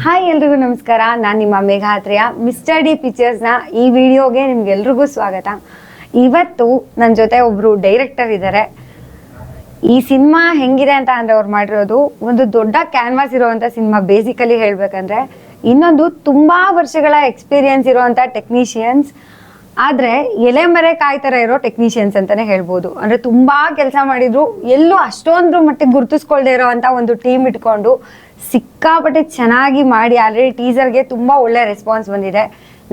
Hi ಎಲ್ರಿಗೂ ನಮಸ್ಕಾರ. ನಾನು ನಿಮ್ಮ ಮೇಘಾತ್ರಿಯ ಮಿಸ್ಟರ್ ಡಿ ಪಿಕ್ಚರ್ಸ್ನ ಈ ವಿಡಿಯೋಗೆ ನಿಮ್ಗೆಲ್ರಿಗೂ ಸ್ವಾಗತ. ಇವತ್ತು ನನ್ನ ಜೊತೆ ಒಬ್ರು ಡೈರೆಕ್ಟರ್ ಇದ್ದಾರೆ. ಈ ಸಿನಿಮಾ ಹೆಂಗಿದೆ ಅಂತ ಅಂದ್ರೆ ಅವ್ರು ಮಾಡಿರೋದು ಒಂದು ದೊಡ್ಡ ಕ್ಯಾನ್ವಾಸ್ ಇರುವಂತ ಸಿನಿಮಾ. ಬೇಸಿಕಲಿ ಹೇಳ್ಬೇಕಂದ್ರೆ ಇನ್ನೊಂದು ತುಂಬಾ ವರ್ಷಗಳ ಎಕ್ಸ್ಪೀರಿಯನ್ಸ್ ಇರುವಂತ ಟೆಕ್ನಿಷಿಯನ್ಸ್, ಆದ್ರೆ ಎಲೆ ಮರೆ ಕಾಯ್ತರ ಇರೋ ಟೆಕ್ನಿಷಿಯನ್ಸ್ ಅಂತಾನೆ ಹೇಳ್ಬೋದು. ಅಂದ್ರೆ ತುಂಬಾ ಕೆಲಸ ಮಾಡಿದ್ರು, ಎಲ್ಲೂ ಅಷ್ಟೊಂದು ಮಟ್ಟಿಗೆ ಗುರುತಿಸ್ಕೊಳ್ದೆ ಇರೋ ಅಂತ ಒಂದು ಟೀಮ್ ಇಟ್ಕೊಂಡು ಸಿಕ್ಕಾಪಟ್ಟೆ ಚೆನ್ನಾಗಿ ಮಾಡಿ ಆಲ್ರೆಡಿ ಟೀಸರ್ಗೆ ತುಂಬಾ ಒಳ್ಳೆ ರೆಸ್ಪಾನ್ಸ್ ಬಂದಿದೆ.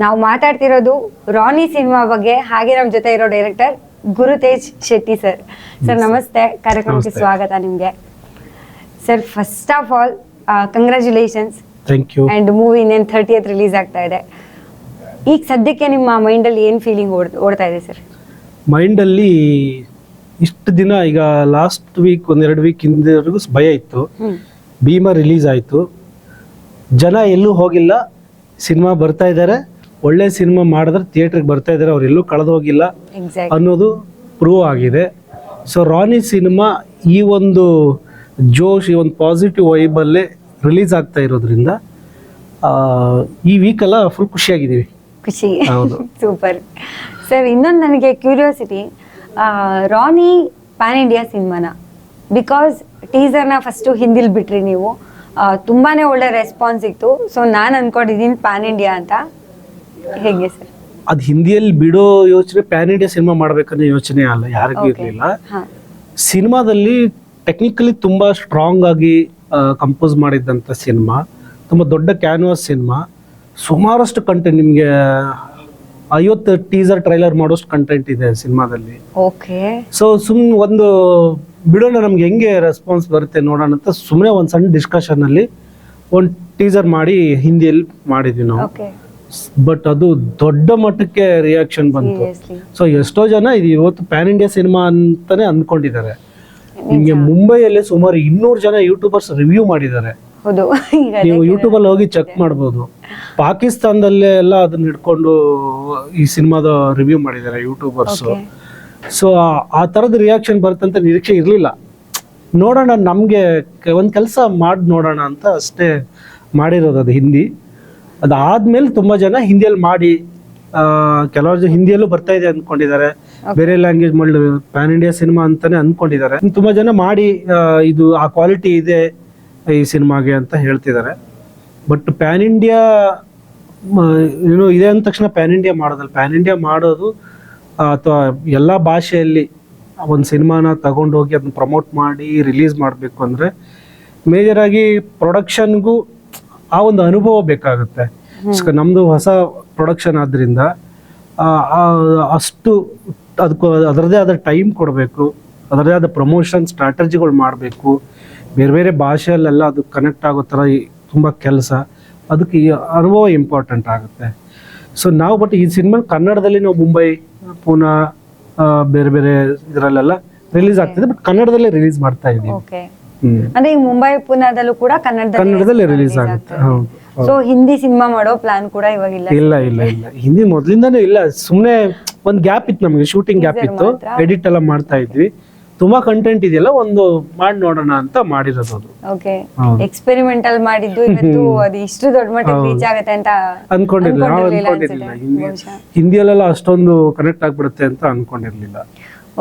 ನಾವು ಮಾತಾಡ್ತಿರೋದು ರಾನಿ ಸಿನಿಮಾ ಬಗ್ಗೆ. ಹಾಗೆ ನಮ್ಮ ಜೊತೆ ಇರೋ director Gurutej Shetty sir. Sir ನಮಸ್ತೆ, ಕಾರ್ಯಕ್ರಮಕ್ಕೆ ಸ್ವಾಗತ ನಿಮ್ಗೆ. Sir first of all congratulations. Thank you. And movie ಇನ್ನೇನು 30th ರಿಲೀಸ್ ಆಗ್ತಾ ಇದೆ. ಈಗ ಸದ್ಯಕ್ಕೆ ನಿಮ್ಮ ಮೈಂಡಲ್ಲಿ ಏನು ಫೀಲಿಂಗ್ ಓಡ್ತಾ ಇದೆ ಸರ್? ಮೈಂಡಲ್ಲಿ ಇಷ್ಟು ದಿನ, ಈಗ ಲಾಸ್ಟ್ ವೀಕ್ ಒಂದೆರಡು ವೀಕ್ ಹಿಂದೆವರೆಗೂ ಭಯ ಇತ್ತು. ಭೀಮಾ ರಿಲೀಸ್ ಆಯಿತು, ಜನ ಎಲ್ಲೂ ಹೋಗಿಲ್ಲ, ಸಿನಿಮಾ ಬರ್ತಾ ಇದ್ದಾರೆ, ಒಳ್ಳೆ ಸಿನಿಮಾ ಮಾಡಿದ್ರೆ ಥಿಯೇಟ್ರಿಗೆ ಬರ್ತಾ ಇದ್ದಾರೆ, ಅವ್ರು ಎಲ್ಲೂ ಕಳೆದು ಹೋಗಿಲ್ಲ ಅನ್ನೋದು ಪ್ರೂವ್ ಆಗಿದೆ. ಸೊ ರಾನಿ ಸಿನಿಮಾ ಈ ಒಂದು ಜೋಶ್, ಈ ಒಂದು ಪಾಸಿಟಿವ್ ವೈಬಲ್ಲೇ ರಿಲೀಸ್ ಆಗ್ತಾ ಇರೋದ್ರಿಂದ ಈ ವೀಕೆಲ್ಲ ಫುಲ್ ಖುಷಿಯಾಗಿದ್ದೀವಿ. ಖುಷಿ, ಹೌದು. Super sir. ಇನ್ನೊಂದು ನನಗೆ ಕ್ಯೂರಿಯಾಸಿಟಿ, ರಾನಿ ಪ್ಯಾನ್ ಇಂಡಿಯಾ ಸಿನಿಮಾನ, ಬಿಕಾಸ್ ಟೀಸರ್ನ ಫಸ್ಟು ಹಿಂದಿಲಿ ಬಿಟ್ರಿ ನೀವು, ತುಂಬಾನೇ ಒಳ್ಳೆ ರೆಸ್ಪಾನ್ಸ್ ಸಿಕ್ತು. ಸೊ ನಾನು ಅನ್ಕೊಂಡಿದ್ದೀನಿ ಪ್ಯಾನ್ ಇಂಡಿಯಾ ಅಂತ. ಹೇಗೆ ಸರ್ ಅದು ಹಿಂದಿಯಲ್ಲಿ ಬಿಡೋ ಯೋಚನೆ, ಪ್ಯಾನ್ ಇಂಡಿಯಾ ಸಿನಿಮಾ ಮಾಡ್ಬೇಕನ್ನೋ ಯೋಚನೆ ಅಲ್ಲ, ಯಾರಿಗೂ ಇರಲಿಲ್ಲ. ಸಿನಿಮಾದಲ್ಲಿ ಟೆಕ್ನಿಕಲಿ ತುಂಬಾ ಸ್ಟ್ರಾಂಗ್ ಆಗಿ ಕಂಪೋಸ್ ಮಾಡಿದ್ದಂಥ ಸಿನಿಮಾ, ತುಂಬ ದೊಡ್ಡ ಕ್ಯಾನ್ವಾಸ್ ಸಿನಿಮಾ, ಸುಮಾರಷ್ಟು ಕಂಟೆಂಟ್, ನಿಮಗೆ 50 ಟೀಸರ್ ಟ್ರೈಲರ್ ಮಾಡೋಷ್ಟು ಕಂಟೆಂಟ್ ಇದೆ ಸಿನಿಮಾದಲ್ಲಿ. ಓಕೆ. ಸೊ ಒಂದು ಬಿಡೋಣ, ನಮ್ಗೆ ಹೆಂಗೆ ರೆಸ್ಪಾನ್ಸ್ ಬರುತ್ತೆ ನೋಡೋಣ ಅಂತ ಸುಮ್ಮನೆ ಒಂದು ಸಣ್ಣ ಡಿಸ್ಕಷನಲ್ಲಿ ಒಂದು ಟೀಸರ್ ಮಾಡಿ ಹಿಂದಿಯಲ್ಲಿ ಮಾಡಿದ್ವಿ ನಾವು. ಬಟ್ ಅದು ದೊಡ್ಡ ಮಟ್ಟಕ್ಕೆ ರಿಯಾಕ್ಷನ್ ಬಂತು. ಸೊ ಎಷ್ಟೋ ಜನ ಇದು ಇವತ್ತು ಪ್ಯಾನ್ ಇಂಡಿಯಾ ಸಿನಿಮಾ ಅಂತಾನೆ ಅಂದ್ಕೊಂಡಿದ್ದಾರೆ. ನಿಮಗೆ ಮುಂಬೈಯಲ್ಲಿ ಸುಮಾರು 200 ಜನ ಯೂಟ್ಯೂಬರ್ಸ್ ರಿವ್ಯೂ ಮಾಡಿದ್ದಾರೆ. ನೀವು ಯೂಟ್ಯೂಬ್ ಅಲ್ಲಿ ಹೋಗಿ ಚೆಕ್ ಮಾಡ್ಬೋದು. ಪಾಕಿಸ್ತಾನದಲ್ಲೇ ಎಲ್ಲ ಅದನ್ನ ಹಿಡ್ಕೊಂಡು ಈ ಸಿನಿಮಾದ ರಿವ್ಯೂ ಮಾಡಿದ್ದಾರೆ ಯೂಟ್ಯೂಬರ್ಸ್. ಸೊ ಆ ತರದ ರಿಯಾಕ್ಷನ್ ಬರುತ್ತಂತ ನಿರೀಕ್ಷೆ ಇರಲಿಲ್ಲ. ನೋಡೋಣ, ನಮಗೆ ಒಂದು ಕೆಲಸ ಮಾಡಿ ನೋಡೋಣ ಅಂತ ಅಷ್ಟೇ ಮಾಡಿರೋದು. ಅದು ಹಿಂದಿ, ಅದಾದ್ಮೇಲೆ ತುಂಬಾ ಜನ ಹಿಂದಿಯಲ್ಲಿ ಮಾಡಿ, ಕೆಲವರು ಜನ ಹಿಂದಿಯಲ್ಲೂ ಬರ್ತಾ ಇದೆ ಅಂದ್ಕೊಂಡಿದ್ದಾರೆ, ಬೇರೆ ಲ್ಯಾಂಗ್ವೇಜ್ ಮಾಡಿ ಪ್ಯಾನ್ ಇಂಡಿಯಾ ಸಿನಿಮಾ ಅಂತಾನೆ ಅಂದ್ಕೊಂಡಿದ್ದಾರೆ. ತುಂಬಾ ಜನ ಮಾಡಿ ಇದು ಆ ಕ್ವಾಲಿಟಿ ಇದೆ ಈ ಸಿನಿಮಾಗೆ ಅಂತ ಹೇಳ್ತಿದ್ದಾರೆ. ಬಟ್ ಪ್ಯಾನ್ ಇಂಡಿಯಾ ಏನು ಇದೆ ಅಂದ ತಕ್ಷಣ ಪ್ಯಾನ್ ಇಂಡಿಯಾ ಮಾಡೋದಲ್ಲ. ಪ್ಯಾನ್ ಇಂಡಿಯಾ ಮಾಡೋದು ಅಥವಾ ಎಲ್ಲ ಭಾಷೆಯಲ್ಲಿ ಒಂದು ಸಿನಿಮಾನ ತಗೊಂಡೋಗಿ ಅದನ್ನ ಪ್ರಮೋಟ್ ಮಾಡಿ ರಿಲೀಸ್ ಮಾಡಬೇಕು ಅಂದರೆ ಮೇಜರಾಗಿ ಪ್ರೊಡಕ್ಷನ್ಗೂ ಆ ಒಂದು ಅನುಭವ ಬೇಕಾಗುತ್ತೆ. ನಮ್ಮದು ಹೊಸ ಪ್ರೊಡಕ್ಷನ್ ಆದ್ದರಿಂದ ಅಷ್ಟು ಅದಕ್ಕೂ ಅದರದೇ ಆದ ಟೈಮ್ ಕೊಡಬೇಕು, ಅದರದೇ ಆದ ಪ್ರಮೋಷನ್ ಸ್ಟ್ರಾಟಜಿಗಳು ಮಾಡಬೇಕು, ಬೇರೆ ಬೇರೆ ಭಾಷೆಯಲ್ಲೆಲ್ಲ ಅದು ಕನೆಕ್ಟ್ ಆಗೋ ಥರ ತುಂಬ ಕೆಲಸ, ಅದಕ್ಕೆ ಈ ಅನುಭವ ಇಂಪಾರ್ಟೆಂಟ್ ಆಗುತ್ತೆ. ಸೊ ನಾವು ಬಟ್ ಈ ಸಿನಿಮಾ ಕನ್ನಡದಲ್ಲಿ ನಾವು ಮುಂಬೈ, ಪೂನಾ, ಬೇರೆ ಬೇರೆ ಇದರಲ್ಲೆಲ್ಲ ರಿಲೀಸ್ ಆಗ್ತಿದೆ, ಬಟ್ ಕನ್ನಡದಲ್ಲೇ ರಿಲೀಸ್ ಮಾಡ್ತಾ ಇದ್ದೀವಿ. ಅಂದ್ರೆ ಈ ಮುಂಬೈ, ಪುನಾದಲ್ಲೂ ಕೂಡ ಕನ್ನಡದಲ್ಲೇ ರಿಲೀಸ್ ಆಗುತ್ತೆ. ಸೊ ಹಿಂದಿ ಸಿನಿಮಾ ಮಾಡೋ ಪ್ಲಾನ್ ಕೂಡ ಇವಾಗ ಇಲ್ಲ? ಇಲ್ಲ, ಹಿಂದಿ ಮೊದಲಿಂದಾನೂ ಇಲ್ಲ. ಸುಮ್ಮನೆ ಒಂದು ಗ್ಯಾಪ್ ಇತ್ತು, ನಮಗೆ ಶೂಟಿಂಗ್ ಗ್ಯಾಪ್ ಇತ್ತು, ಎಡಿಟ್ ಎಲ್ಲ ಮಾಡ್ತಾ ಇದ್ವಿ. ತುಂಬಾ ಕಂಟೆಂಟ್ ಇದೆಯಲ್ಲ, ಒಂದು ಮಾಡಿ ನೋಡೋಣ ಅಂತ ಮಾಡಿರೋದು. ಓಕೆ, ಎಕ್ಸ್ಪೆರಿಮೆಂಟಲ್ ಮಾಡಿದ್ದು ಇವತ್ತು ಅದು ಇಷ್ಟು ದೊಡ್ಡ ಮಟ್ಟಿಗೆ ರೀಚ್ ಆಗುತ್ತೆ ಅಂತ ಅನ್ಕೊಂಡಿರ್ಲಿಲ್ಲ. ಹಿಂದಿಯಲ್ಲೆಲ್ಲ ಅಷ್ಟೊಂದು ಕನೆಕ್ಟ್ ಆಗ್ಬಿಡುತ್ತೆ ಅಂತ ಅನ್ಕೊಂಡಿರ್ಲಿಲ್ಲ.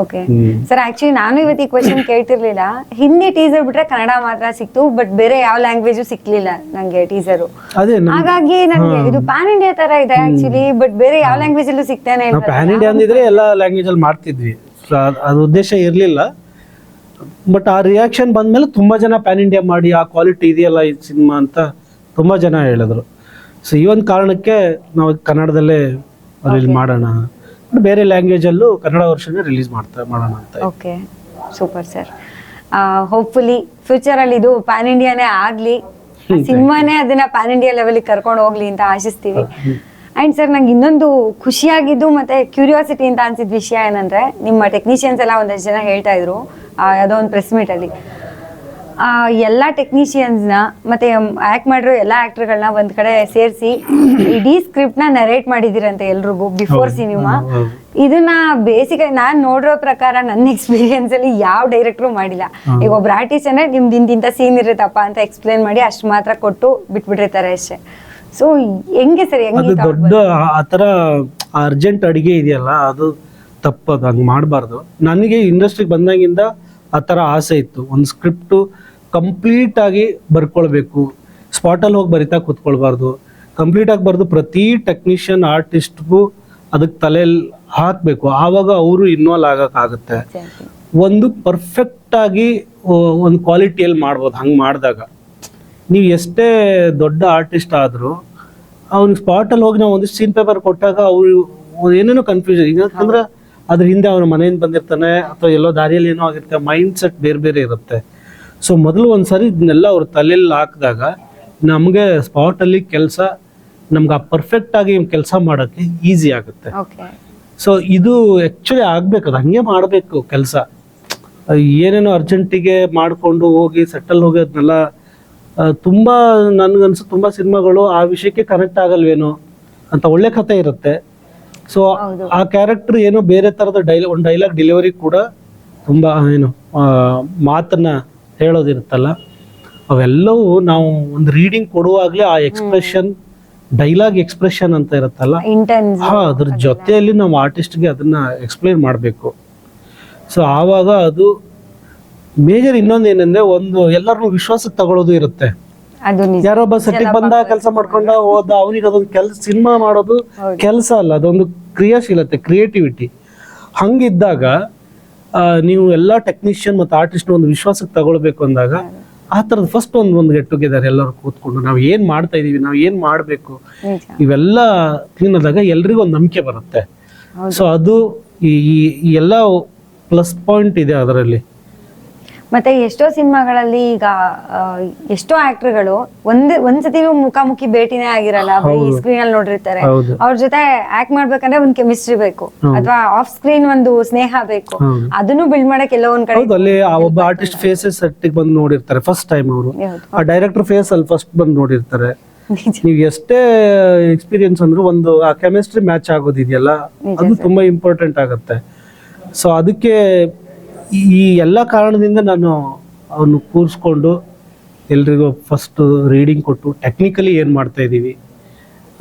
ಓಕೆ ಸರ್, ಆಕ್ಚುಲಿ ನಾನು ಇವತ್ತು ಈ ಕ್ವೆಶ್ಚನ್ ಕೇಳ್ತಿರ್ಲಿಲ್ಲ. ಹಿಂದಿ ಟೀಸರ್ ಬಿಟ್ರೆ ಕನ್ನಡ ಮಾತ್ರ ಸಿಕ್ತು, ಬಟ್ ಬೇರೆ ಯಾವ ಲ್ಯಾಂಗ್ವೇಜ್ ಸಿಕ್ಲಿಲ್ಲ ನಂಗೆ ಟೀಸರು. ಹಾಗಾಗಿ ನನಗೆ ಇದು ಪ್ಯಾನ್ ಇಂಡಿಯಾ ತರ ಇದೆ ಆಕ್ಚುಲಿ, ಬಟ್ ಬೇರೆ ಯಾವ ಲ್ಯಾಂಗ್ವೇಜ್ ಅಲ್ಲೂ ಸಿಗ್ತಾನೆ ಇಲ್ಲ. ಪ್ಯಾನ್ ಇಂಡಿಯಾ ಅಂದಿದ್ರೆ ಎಲ್ಲ ಲ್ಯಾಂಗ್ವೇಜ್ ಅಲ್ಲಿ ಮಾಡ್ತಿದ್ವಿ, ಅದು ಉದ್ದೇಶ ಇರಲಿಲ್ಲ. ಬಟ್ ಆ ರಿಯಾಕ್ಷನ್ ಬಂದ್ಮೇಲೆ ತುಂಬಾ ಜನ ಪ್ಯಾನ್ ಇಂಡಿಯಾ ಮಾಡಿ ಆ ಕ್ವಾಲಿಟಿ ಇದೆಯಲ್ಲ ಈ ಸಿನಿಮಾ ಅಂತ ತುಂಬಾ ಜನ ಹೇಳಿದ್ರು. ಸೊ ಈ ಒಂದು ಕಾರಣಕ್ಕೆ ನಾವು ಕನ್ನಡದಲ್ಲೇ ಮಾಡೋಣ, ಬೇರೆ ಲ್ಯಾಂಗ್ವೇಜ್ ಅಲ್ಲೂ ಕನ್ನಡ ವರ್ಷನ್ ರಿಲೀಸ್ ಮಾಡೋಣ ಅಂತ. Okay, super sir. Hopefully future ಅಲ್ಲಿ ಇದು ಪ್ಯಾನ್ ಇಂಡಿಯಾನೇ ಆಗ್ಲಿ, ಸಿನಿಮಾನೇ ಅದನ್ನ ಪ್ಯಾನ್ ಇಂಡಿಯಾ ಲೆವೆಲ್ ಕರ್ಕೊಂಡು ಹೋಗ್ಲಿ ಅಂತ ಆಶಿಸ್ತೀವಿ. ಅಂಡ್ ಸರ್, ನಂಗೆ ಇನ್ನೊಂದು ಖುಷಿಯಾಗಿದ್ದು ಮತ್ತೆ ಕ್ಯೂರಿಯಾಸಿಟಿ ಅಂತ ಅನ್ಸಿದ ವಿಷಯ ಏನಂದ್ರೆ, ನಿಮ್ಮ ಟೆಕ್ನಿಷಿಯನ್ಸ್ ಎಲ್ಲ ಒಂದಷ್ಟು ಜನ ಹೇಳ್ತಾ ಇದ್ರು ಯಾವುದೋ ಒಂದು ಪ್ರೆಸ್ ಮೀಟ್ ಅಲ್ಲಿ, ಎಲ್ಲ ಟೆಕ್ನಿಷಿಯನ್ಸ್ನ ಮತ್ತೆ ಆಕ್ಟ್ ಮಾಡಿರೋ ಎಲ್ಲ ಆಕ್ಟರ್ಗಳನ್ನ ಒಂದ್ ಕಡೆ ಸೇರಿಸಿ ಇಡೀ ಸ್ಕ್ರಿಪ್ಟ್ ನ ನರೇಟ್ ಮಾಡಿದಿರಂತೆ ಎಲ್ರಿಗೂ ಬಿಫೋರ್ ಸಿನಿಮಾ. ಇದನ್ನ ಬೇಸಿಕ್ ನಾನ್ ನೋಡಿರೋ ಪ್ರಕಾರ ನನ್ನ ಎಕ್ಸ್ಪೀರಿಯನ್ಸ್ ಅಲ್ಲಿ ಯಾವ ಡೈರೆಕ್ಟ್ರು ಮಾಡಿಲ್ಲ. ಈಗ ಒಬ್ರು ಆರ್ಟಿಸ್ಟ್ ಅಂದ್ರೆ ನಿಮ್ದು ಇಂತಿಂತ ಸೀನ್ ಇರುತ್ತಪ್ಪ ಅಂತ ಎಕ್ಸ್ಪ್ಲೇನ್ ಮಾಡಿ ಅಷ್ಟು ಮಾತ್ರ ಕೊಟ್ಟು ಬಿಟ್ಬಿಟ್ಟಿರ್ತಾರೆ ಅಷ್ಟೇ. ಸೊ ಹೆಂಗೆ ಸರ್, ಅದು ಹೆಂಗೆ ದೊಡ್ಡ ಆತರ ಅರ್ಜೆಂಟ್ ಅಡಿಗೆ ಇದೆಯಲ್ಲ, ಅದು ತಪ್ಪದು, ಹಂಗೆ ಮಾಡಬಾರ್ದು. ನನಗೆ ಇಂಡಸ್ಟ್ರಿಗೆ ಬಂದಾಗಿಂದ ಆ ಥರ ಆಸೆ ಇತ್ತು. ಒಂದು ಸ್ಕ್ರಿಪ್ಟು ಕಂಪ್ಲೀಟ್ ಆಗಿ ಬರ್ಕೊಳ್ಬೇಕು, ಸ್ಪಾಟಲ್ಲಿ ಹೋಗಿ ಬರಿತಾ ಕೂತ್ಕೊಳ್ಬಾರ್ದು, ಕಂಪ್ಲೀಟ್ ಆಗಿ ಬರೆದು ಪ್ರತಿ ಟೆಕ್ನಿಷಿಯನ್ ಆರ್ಟಿಸ್ಟ್ಗೂ ಅದಕ್ಕೆ ತಲೆಯಲ್ಲಿ ಹಾಕಬೇಕು. ಆವಾಗ ಅವರು ಇನ್ವಾಲ್ವ್ ಆಗೋಕ್ಕಾಗುತ್ತೆ. ಒಂದು ಪರ್ಫೆಕ್ಟ್ ಆಗಿ ಒಂದು ಕ್ವಾಲಿಟಿಯಲ್ಲಿ ಮಾಡ್ಬೋದು. ಹಂಗೆ ಮಾಡಿದಾಗ ನೀವು ಎಷ್ಟೇ ದೊಡ್ಡ ಆರ್ಟಿಸ್ಟ್ ಆದರೂ ಅವ್ನಿಗೆ ಸ್ಪಾಟಲ್ಲಿ ಹೋಗಿ ನಾವು ಒಂದಿಷ್ಟು ಸೀನ್ ಪೇಪರ್ ಕೊಟ್ಟಾಗ ಅವ್ರು ಏನೇನೋ ಕನ್ಫ್ಯೂಷನ್. ಯಾಕಂದ್ರೆ ಅದ್ರ ಹಿಂದೆ ಅವ್ರ ಮನೆಯಿಂದ ಬಂದಿರ್ತಾನೆ ಅಥವಾ ಎಲ್ಲೋ ದಾರಿಯಲ್ಲಿ ಏನೋ ಆಗಿರುತ್ತೆ, ಮೈಂಡ್ ಸೆಟ್ ಬೇರೆ ಬೇರೆ ಇರುತ್ತೆ. ಸೊ ಮೊದಲು ಒಂದ್ಸರಿ ಇದನ್ನೆಲ್ಲ ಅವ್ರ ತಲೆಯಲ್ಲಿ ಹಾಕಿದಾಗ ನಮಗೆ ಸ್ಪಾಟಲ್ಲಿ ಕೆಲಸ, ನಮ್ಗೆ ಆ ಪರ್ಫೆಕ್ಟ್ ಆಗಿ ಕೆಲಸ ಮಾಡೋಕ್ಕೆ ಈಸಿ ಆಗುತ್ತೆ. ಸೊ ಇದು ಆ್ಯಕ್ಚುಲಿ ಆಗ್ಬೇಕು, ಅದು ಹಂಗೆ ಮಾಡಬೇಕು ಕೆಲಸ. ಏನೇನೋ ಅರ್ಜೆಂಟಿಗೆ ಮಾಡಿಕೊಂಡು ಹೋಗಿ ಸೆಟ್ಟಲ್ ಹೋಗಿ ಅದನ್ನೆಲ್ಲ ತುಂಬ ನನಗನ್ಸು ತುಂಬ ಸಿನಿಮಾಗಳು ಆ ವಿಷಯಕ್ಕೆ ಕನೆಕ್ಟ್ ಆಗಲ್ವೇನೋ ಅಂತ ಒಳ್ಳೆ ಕಥೆ ಇರುತ್ತೆ. ಸೊ ಆ ಕ್ಯಾರೆಕ್ಟರ್ ಏನೋ ಬೇರೆ ಥರದ ಒಂದು ಡೈಲಾಗ್ ಡೆಲಿವರಿ ಕೂಡ ತುಂಬ ಏನು ಮಾತನ್ನ ಹೇಳೋದಿರುತ್ತಲ್ಲ, ಅವೆಲ್ಲವೂ ನಾವು ಒಂದು ರೀಡಿಂಗ್ ಕೊಡುವಾಗಲೇ ಆ ಎಕ್ಸ್ಪ್ರೆಷನ್, ಡೈಲಾಗ್ ಎಕ್ಸ್ಪ್ರೆಷನ್ ಅಂತ ಇರುತ್ತಲ್ಲ, ಅದ್ರ ಜೊತೆಯಲ್ಲಿ ನಾವು ಆರ್ಟಿಸ್ಟ್ಗೆ ಅದನ್ನ ಎಕ್ಸ್ಪ್ಲೇನ್ ಮಾಡಬೇಕು. ಸೊ ಆವಾಗ ಅದು ಮೇಜರ್. ಇನ್ನೊಂದು ಏನಂದ್ರೆ, ಒಂದು ಎಲ್ಲರನ್ನೂ ವಿಶ್ವಾಸಕ್ಕೆ ತಗೊಳ್ಳೋದು ಇರುತ್ತೆ. ಯಾರೊಬ್ಬ ಸೆಟ್ಟಿಗೆ ಬಂದ ಕೆಲಸ ಮಾಡ್ಕೊಂಡ ಹೋದ, ಅವನಿಗೆ ಅದೊಂದು ಕೆಲಸ, ಸಿನಿಮಾ ಮಾಡೋದು ಕೆಲಸ ಅಲ್ಲ, ಅದೊಂದು ಕ್ರಿಯಾಶೀಲತೆ, ಕ್ರಿಯೇಟಿವಿಟಿ. ಹಂಗಿದ್ದಾಗ ನೀವು ಎಲ್ಲ ಟೆಕ್ನಿಷಿಯನ್ ಮತ್ತು ಆರ್ಟಿಸ್ಟ್ ಒಂದು ವಿಶ್ವಾಸಕ್ಕೆ ತಗೊಳ್ಬೇಕು ಅಂದಾಗ ಆ ಥರದ್ದು ಫಸ್ಟ್ ಒಂದು ಗೆಟ್ ಟುಗೆದರ್ ಎಲ್ಲರೂ ಕೂತ್ಕೊಂಡು ನಾವು ಏನು ಮಾಡ್ತಾ ಇದೀವಿ, ನಾವು ಏನು ಮಾಡಬೇಕು, ಇವೆಲ್ಲ ಕ್ಲೀನ್ ಆದಾಗ ಎಲ್ರಿಗೂ ಒಂದು ನಂಬಿಕೆ ಬರುತ್ತೆ. ಸೊ ಅದು ಈ ಎಲ್ಲ ಪ್ಲಸ್ ಪಾಯಿಂಟ್ ಇದೆ ಅದರಲ್ಲಿ. ಮತ್ತೆ ಎಷ್ಟೋ ಸಿನಿಮಾಗಳಲ್ಲಿ ಈಗ ಎಷ್ಟೋ ಆಕ್ಟರ್ಗಳು ಒಂದ್ಸತಿನೂ ಮುಖಾಮುಖಿ ಭೇಟಿನೇ ಆಗಿರಲ್ಲ, ಬರೀ ಸ್ಕ್ರೀನ್ ಅಲ್ಲಿ ನೋಡಿರ್ತಾರೆ. ಅವ್ರ ಜೊತೆ ಆಕ್ಟ್ ಮಾಡ್ಬೇಕಂದ್ರೆ ಒಂದ್ ಕೆಮಿಸ್ಟ್ರಿ ಬೇಕು, ಅಥವಾ ಆಫ್ ಸ್ಕ್ರೀನ್ ಒಂದು ಸ್ನೇಹ ಬೇಕು. ಅದನ್ನು ಬಿಲ್ಡ್ ಮಾಡಕ್ ಎಲ್ಲೋ ಒಂದ್ ಕಡೆ ಅಲ್ಲಿ ಒಬ್ಬ ಆರ್ಟಿಸ್ಟ್ ಫೇಸಸ್ ಸೆಟ್ಟಿಗೆ ಬಂದು ನೋಡಿರ್ತಾರೆ ಫಸ್ಟ್ ಟೈಮ್. ಅವರು ಆ ಡೈರೆಕ್ಟರ್ ಫೇಸ್ ಅಲ್ಲಿ ಫಸ್ಟ್ ಬಂದು ನೋಡಿರ್ತಾರೆ. ನೀವು ಎಷ್ಟೇ ಎಕ್ಸ್ಪೀರಿಯನ್ಸ್ ಅಂದ್ರೂ ಒಂದು ಆ ಕೆಮಿಸ್ಟ್ರಿ ಮ್ಯಾಚ್ ಆಗೋದಿದೆಯಲ್ಲ, ಅದು ತುಂಬಾ ಇಂಪಾರ್ಟೆಂಟ್ ಆಗುತ್ತೆ. ಸೊ ಅದಕ್ಕೆ ಈ ಎಲ್ಲ ಕಾರಣದಿಂದ ನಾನು ಅವನು ಕೂರಿಸ್ಕೊಂಡು ಎಲ್ರಿಗೂ ಫಸ್ಟ್ ರೀಡಿಂಗ್ ಕೊಟ್ಟು ಟೆಕ್ನಿಕಲಿ ಏನು ಮಾಡ್ತಾ ಇದ್ದೀವಿ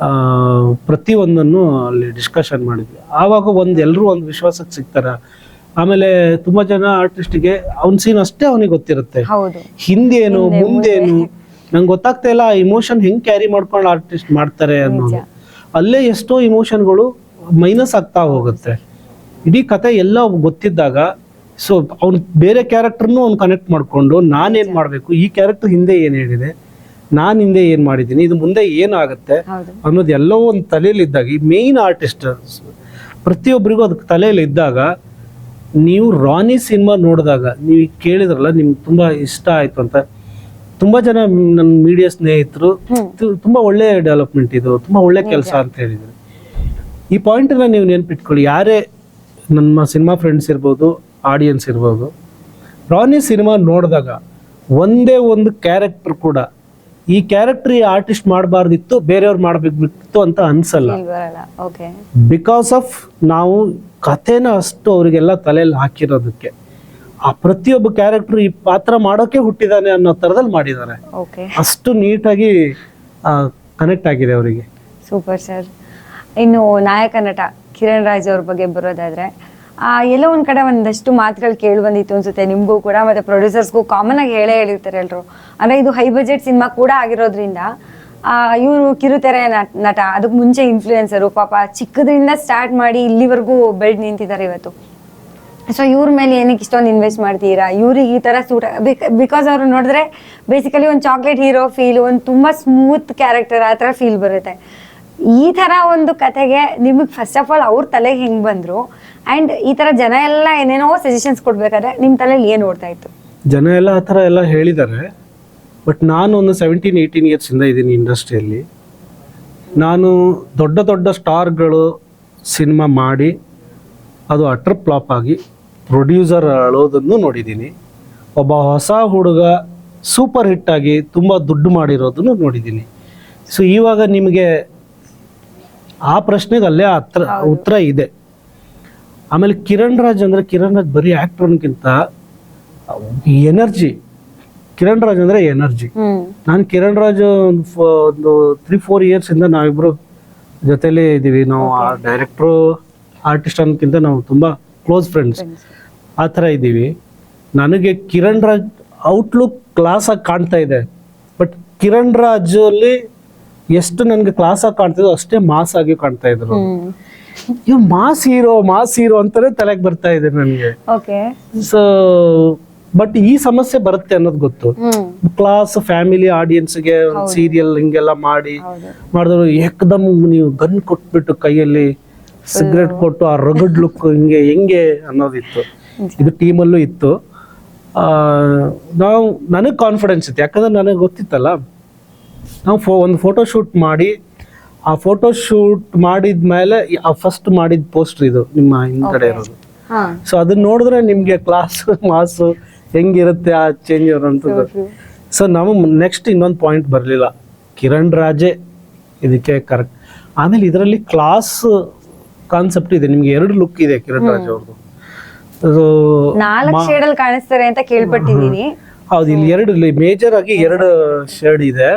ಪ್ರತಿಯೊಂದನ್ನು ಅಲ್ಲಿ ಡಿಸ್ಕಷನ್ ಮಾಡಿದ್ವಿ. ಆವಾಗ ಎಲ್ಲರೂ ಒಂದು ವಿಶ್ವಾಸಕ್ಕೆ ಸಿಗ್ತಾರೆ. ಆಮೇಲೆ ತುಂಬಾ ಜನ ಆರ್ಟಿಸ್ಟ್ಗೆ ಅವ್ನ ಸೀನ್ ಅಷ್ಟೇ ಅವನಿಗೆ ಗೊತ್ತಿರುತ್ತೆ, ಹಿಂದೇನು ಮುಂದೇನು ನಂಗೆ ಗೊತ್ತಾಗ್ತಾ ಇಲ್ಲ. ಆ ಇಮೋಷನ್ ಹೆಂಗ್ ಕ್ಯಾರಿ ಮಾಡ್ಕೊಂಡು ಆರ್ಟಿಸ್ಟ್ ಮಾಡ್ತಾರೆ ಅನ್ನೋದು, ಅಲ್ಲೇ ಎಷ್ಟೋ ಇಮೋಷನ್ಗಳು ಮೈನಸ್ ಆಗ್ತಾ ಹೋಗುತ್ತೆ. ಇಡೀ ಕತೆ ಎಲ್ಲ ಗೊತ್ತಿದ್ದಾಗ ಸೊ ಅವ್ನು ಬೇರೆ ಕ್ಯಾರೆಕ್ಟರ್ನು ಅವ್ನು ಕನೆಕ್ಟ್ ಮಾಡ್ಕೊಂಡು ನಾನೇನ್ ಮಾಡ್ಬೇಕು, ಈ ಕ್ಯಾರೆಕ್ಟರ್ ಹಿಂದೆ ಏನ್ ಹೇಳಿದೆ, ನಾನು ಹಿಂದೆ ಏನ್ ಮಾಡಿದ್ದೀನಿ, ಇದು ಮುಂದೆ ಏನಾಗುತ್ತೆ ಅನ್ನೋದು ಎಲ್ಲವೂ ಒಂದು ತಲೆಯಲ್ಲಿ ಇದ್ದಾಗ, ಈ ಮೇಯ್ನ್ ಆರ್ಟಿಸ್ಟ್ ಪ್ರತಿಯೊಬ್ಬರಿಗೂ ಅದಕ್ಕೆ ತಲೆಯಲ್ಲಿ ಇದ್ದಾಗ, ನೀವು ರಾನಿ ಸಿನಿಮಾ ನೋಡಿದಾಗ ನೀವು ಕೇಳಿದ್ರಲ್ಲ ನಿಮ್ಗೆ ತುಂಬಾ ಇಷ್ಟ ಆಯ್ತು ಅಂತ, ತುಂಬಾ ಜನ ನನ್ನ ಮೀಡಿಯಾ ಸ್ನೇಹಿತರು ತುಂಬಾ ಒಳ್ಳೆ ಡೆವಲಪ್ಮೆಂಟ್, ಇದು ತುಂಬಾ ಒಳ್ಳೆ ಕೆಲಸ ಅಂತ ಹೇಳಿದ್ರು. ಈ ಪಾಯಿಂಟನ್ನ ನೀವು ನೆನ್ಪಿಟ್ಕೊಳ್ಳಿ. ಯಾರೇ ನಮ್ಮ ಸಿನಿಮಾ ಫ್ರೆಂಡ್ಸ್ ಇರ್ಬೋದು, ಆಡಿಯನ್ಸ್ ಇರ್ಬೋದು, ರಾನಿ ಸಿನಿಮಾ ನೋಡಿದಾಗ ಒಂದೇ ಒಂದು ಕ್ಯಾರೆಕ್ಟರ್ ಕೂಡ ಈ ಕ್ಯಾರೆಕ್ಟರ್ ಈ ಆರ್ಟಿಸ್ಟ್ ಮಾಡಬಾರ್ದಿತ್ತು, ಬೇರೆಯವ್ರು ಮಾಡಬೇಕಿತ್ತು ಅಂತ ಅನ್ಸಲ್ಲ. ಬಿಕಾಸ್ ಆಫ್ ನಾವು ಕಥೆನ ಅಷ್ಟು ಅವರಿಗೆಲ್ಲ ತಲೆಯಲ್ಲಿ ಹಾಕಿರೋದಕ್ಕೆ, ಆ ಪ್ರತಿಯೊಬ್ಬ ಕ್ಯಾರೆಕ್ಟರ್ ಈ ಪಾತ್ರ ಮಾಡೋಕೆ ಹುಟ್ಟಿದಾನೆ ಅನ್ನೋ ತರದಲ್ಲಿ ಮಾಡಿದ್ದಾರೆ. ಅಷ್ಟು ನೀಟಾಗಿ ಕನೆಕ್ಟ್ ಆಗಿದೆ ಅವರಿಗೆ. Super sir. ಇನ್ನು ನಾಯಕ ನಟ ಕಿರಣ್ ರಾಜ್ ಅವ್ರ ಬಗ್ಗೆ ಬರೋದಾದ್ರೆ, ಎಲ್ಲೋ ಒಂದ್ ಕಡೆ ಒಂದಷ್ಟು ಮಾತುಗಳು ಕೇಳಿ ಬಂದಿತ್ತು ಅನ್ಸುತ್ತೆ ನಿಮ್ಗೂ ಕೂಡ, ಮತ್ತೆ ಪ್ರೊಡ್ಯೂಸರ್ಸ್ಗೂ ಕಾಮನ್ ಆಗಿ ಹೇಳಿರ್ತಾರೆ ಎಲ್ರು. ಅಂದ್ರೆ ಇದು ಹೈ ಬಜೆಟ್ ಸಿನಿಮಾ ಕೂಡ ಆಗಿರೋದ್ರಿಂದ ಇವರು ಕಿರುತೆರೆ ನಟ, ಅದಕ್ಕೆ ಮುಂಚೆ ಇನ್ಫ್ಲೂಯೆನ್ಸರು, ಪಾಪ ಚಿಕ್ಕದ್ರಿಂದ ಸ್ಟಾರ್ಟ್ ಮಾಡಿ ಇಲ್ಲಿವರೆಗೂ ಬೆಳೆದು ನಿಂತಿದ್ದಾರೆ ಇವತ್ತು. ಸೊ ಇವ್ರ ಮೇಲೆ ಏನಕ್ಕೆ ಇಷ್ಟೊಂದು ಇನ್ವೆಸ್ಟ್ ಮಾಡ್ತೀರಾ, ಇವ್ರಿಗೆ ಈ ತರ ಸೂಟ್, ಬಿಕಾಸ್ ಅವ್ರು ನೋಡಿದ್ರೆ ಬೇಸಿಕಲಿ ಒಂದು ಚಾಕ್ಲೇಟ್ ಹೀರೋ ಫೀಲ್, ಒಂದು ತುಂಬಾ ಸ್ಮೂತ್ ಕ್ಯಾರೆಕ್ಟರ್, ಆ ತರ ಫೀಲ್ ಬರುತ್ತೆ. ಈ ತರ ಒಂದು ಕತೆಗೆ ನಿಮಗೆ ಫಸ್ಟ್ ಆಫ್ ಆಲ್ ಅವ್ರ ತಲೆಗೆ ಹೆಂಗ್ ಬಂದ್ರು, ಅಂಡ್ ಈ ತರ ಜನ ಎಲ್ಲ ಏನೇನೋ ಸಜೆಷನ್ಸ್ ಕೊಡ್ಬೇಕಾದ್ರೆ ನಿಮ್ ತಲೆಯಲ್ಲಿ ಏನ್ ಓಡ್ತಾ ಇತ್ತು? ಜನ ಎಲ್ಲ ಆ ಥರ ಎಲ್ಲ ಹೇಳಿದ್ದಾರೆ, ಬಟ್ ನಾನು ಒಂದು 17-18 ಇಯರ್ಸ್ ಇಂದ ಇದ್ದೀನಿ ಇಂಡಸ್ಟ್ರಿಯಲ್ಲಿ. ನಾನು ದೊಡ್ಡ ದೊಡ್ಡ ಸ್ಟಾರ್ಗಳು ಸಿನಿಮಾ ಮಾಡಿ ಅದು ಅಟರ್ ಫ್ಲಾಪ್ ಆಗಿ ಪ್ರೊಡ್ಯೂಸರ್ ಅಳೋದನ್ನು ನೋಡಿದ್ದೀನಿ. ಒಬ್ಬ ಹೊಸ ಹುಡುಗ ಸೂಪರ್ ಹಿಟ್ ಆಗಿ ತುಂಬ ದುಡ್ಡು ಮಾಡಿರೋದನ್ನು ನೋಡಿದ್ದೀನಿ. ಸೊ ಇವಾಗ ನಿಮಗೆ ಆ ಪ್ರಶ್ನೆಗೆ ಅಲ್ಲೇ ಉತ್ತರ ಇದೆ. ಆಮೇಲೆ ಕಿರಣ್ ರಾಜ್ ಬರೀ ಆಕ್ಟರ್ಗಿಂತ ಎನರ್ಜಿ. ಕಿರಣ್ ರಾಜ್ ಅಂದ್ರೆ ಎನರ್ಜಿ. ನಾನು ಕಿರಣ್ ರಾಜ್ ಒಂದು 3-4 ಇಯರ್ಸ್ ಇಂದ ನಾವಿಬ್ರು ಜೊತೆಲೇ ಇದೀವಿ. ನಾವು ಡೈರೆಕ್ಟ್ರು ಆರ್ಟಿಸ್ಟ್ ಅನ್ನೋಕ್ಕಿಂತ ನಾವು ತುಂಬಾ ಕ್ಲೋಸ್ ಫ್ರೆಂಡ್ಸ್ ಆ ಥರ ಇದ್ದೀವಿ. ನನಗೆ ಕಿರಣ್ ರಾಜ್ ಔಟ್ಲುಕ್ ಕ್ಲಾಸ್ ಆಗಿ ಕಾಣ್ತಾ ಇದೆ, ಬಟ್ ಕಿರಣ್ ರಾಜ್ ಅಲ್ಲಿ ಎಷ್ಟು ನನಗೆ ಕ್ಲಾಸ್ ಆಗಿ ಕಾಣ್ತಿದ್ರು ಅಷ್ಟೇ ಮಾಸ್ ಆಗಿ ಕಾಣ್ತಾ ಇದ್ರು. ಇವ್ ಮಾಸ್ ಹೀರೋ ಅಂತಾನೆ ತಲೆಗೆ ಬರ್ತಾ ಇದೆ ನನಗೆ. ಸೊ ಬಟ್ ಈ ಸಮಸ್ಯೆ ಬರುತ್ತೆ ಅನ್ನೋದು ಗೊತ್ತು. ಕ್ಲಾಸ್ ಫ್ಯಾಮಿಲಿ ಆಡಿಯನ್ಸ್ಗೆ ಸೀರಿಯಲ್ ಹಿಂಗೆಲ್ಲ ಮಾಡಿದ್ರು ಏಕದಮ್ ನೀವು ಗನ್ ಕೊಟ್ಬಿಟ್ಟು ಕೈಯಲ್ಲಿ ಸಿಗರೇಟ್ ಕೊಟ್ಟು ಆ ರಗಡ್ ಲುಕ್ ಹೆಂಗೆ ಅನ್ನೋದಿತ್ತು. ಇದು ಟೀಮಲ್ಲೂ ಇತ್ತು. ನನಗೆ ಕಾನ್ಫಿಡೆನ್ಸ್ ಇತ್ತು, ಯಾಕಂದ್ರೆ ನನಗೆ ಗೊತ್ತಿತ್ತಲ್ಲ. ನಾವು ಒಂದು ಫೋಟೋ ಶೂಟ್ ಮಾಡಿ, ಆ ಫೋಟೋ ಶೂಟ್ ಮಾಡಿದ್ಮೇಲೆ ಆ ಫಸ್ಟ್ ಮಾಡಿದ ಪೋಸ್ಟರ್ ಇದು ನಿಮ್ಮ ಹಿಂದ್ಗಡೆ ಇರೋದು. ಸೊ ಅದನ್ನ ನೋಡಿದ್ರೆ ನಿಮ್ಗೆ ಕ್ಲಾಸ್ ಮಾಸು ಹೆಂಗಿರುತ್ತೆ ಆ ಚೇಂಜ್ ಅಂತ. ಸೊ ನಾವು ನೆಕ್ಸ್ಟ್ ಇನ್ನೊಂದು ಪಾಯಿಂಟ್ ಬರಲಿಲ್ಲ, ಕಿರಣ್ ರಾಜೇ ಇದಕ್ಕೆ ಕರೆಕ್ಟ್. ಆಮೇಲೆ ಇದರಲ್ಲಿ ಕ್ಲಾಸ್ ಕಾನ್ಸೆಪ್ಟ್ ಇದೆ. ನಿಮ್ಗೆ 2 ಲುಕ್ ಇದೆ ಕಿರಣ್ ರಾಜ್ ಅವ್ರದ್ದು. 4 ಶೇಡಲ್ಲಿ ಕಾಣಿಸ್ತಾರೆ ಅಂತ ಕೇಳ್ಪಟ್ಟಿದ್ದೀನಿ. ಹೌದು, ಇಲ್ಲಿ ಮೇಜರ್ ಆಗಿ 2 ಶೇಡ್ ಇದೆ.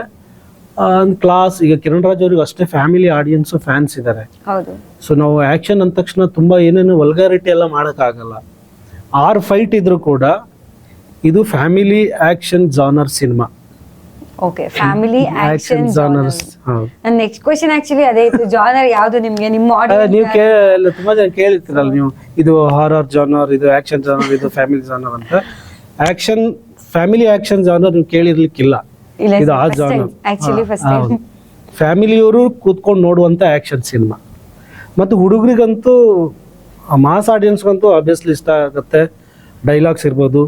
ಕ್ಲಾಸ್ ಈಗ ಕಿರಣ್ ರಾಜ್ ಅವ್ರಿಗೆ ಅಷ್ಟೇ ಫ್ಯಾಮಿಲಿ ಆಡಿಯನ್ಸ್ ಫ್ಯಾನ್ಸ್ ಇದ್ದಾರೆ. ಸೊ ನಾವು ಆಕ್ಷನ್ ಅಂದ ತಕ್ಷಣ ತುಂಬಾ ಏನೇನು ವಲ್ಗಾರಿಟಿ ಎಲ್ಲ ಮಾಡಕ್ಕಾಗಲ್ಲ. 6 ಫೈಟ್ ಇದ್ರು ಕೂಡ ಇದು family action genre cinema. Okay, family action genres. ನನ್ನ ನೆಕ್ಸ್ಟ್ ಕ್ವೆಶ್ಚನ್ ಆಕ್ಚುಲಿ ಅದೇ ಇತ್ತು, ಜಾನರ್ ಯಾವುದು ನಿಮಗೆ ನಿಮ್ಮ ಆಡಿಯನ್ಸ್? ನೀವು ತುಂಬಾ ಜನ ಕೇಳಿರ್ತೀರಲ್ಲ ನೀವು, ಇದು ಹಾರರ್ ಜಾನರ್, ಇದು ಆಕ್ಷನ್ ಜಾನರ್, ಇದು ಫ್ಯಾಮಿಲಿ ಜಾನರ್ ಅಂತ. ಆಕ್ಷನ್ ಫ್ಯಾಮಿಲಿ ಆಕ್ಷನ್ ಜಾನರ್ ನೀವು ಕೇಳಿರ್ಲಿಕ್ಕಿಲ್ಲ. ಇದು ಆ ಜಾನರ್ ಫ್ಯಾಮಿಲಿಯವರು ಕೂತ್ಕೊಂಡು ನೋಡುವಂತ ಆಕ್ಷನ್ ಸಿನಿಮಾ. ಮತ್ತು ಹುಡುಗರಿಗಂತೂ ಮಾಸ್ ಆಡಿಯನ್ಸ್ಗಂತೂ ಆಬ್ವಿಯಸ್ಲಿ ಇಷ್ಟ ಆಗುತ್ತೆ. ಡೈಲಾಗ್ಸ್ ಇರ್ಬೋದು,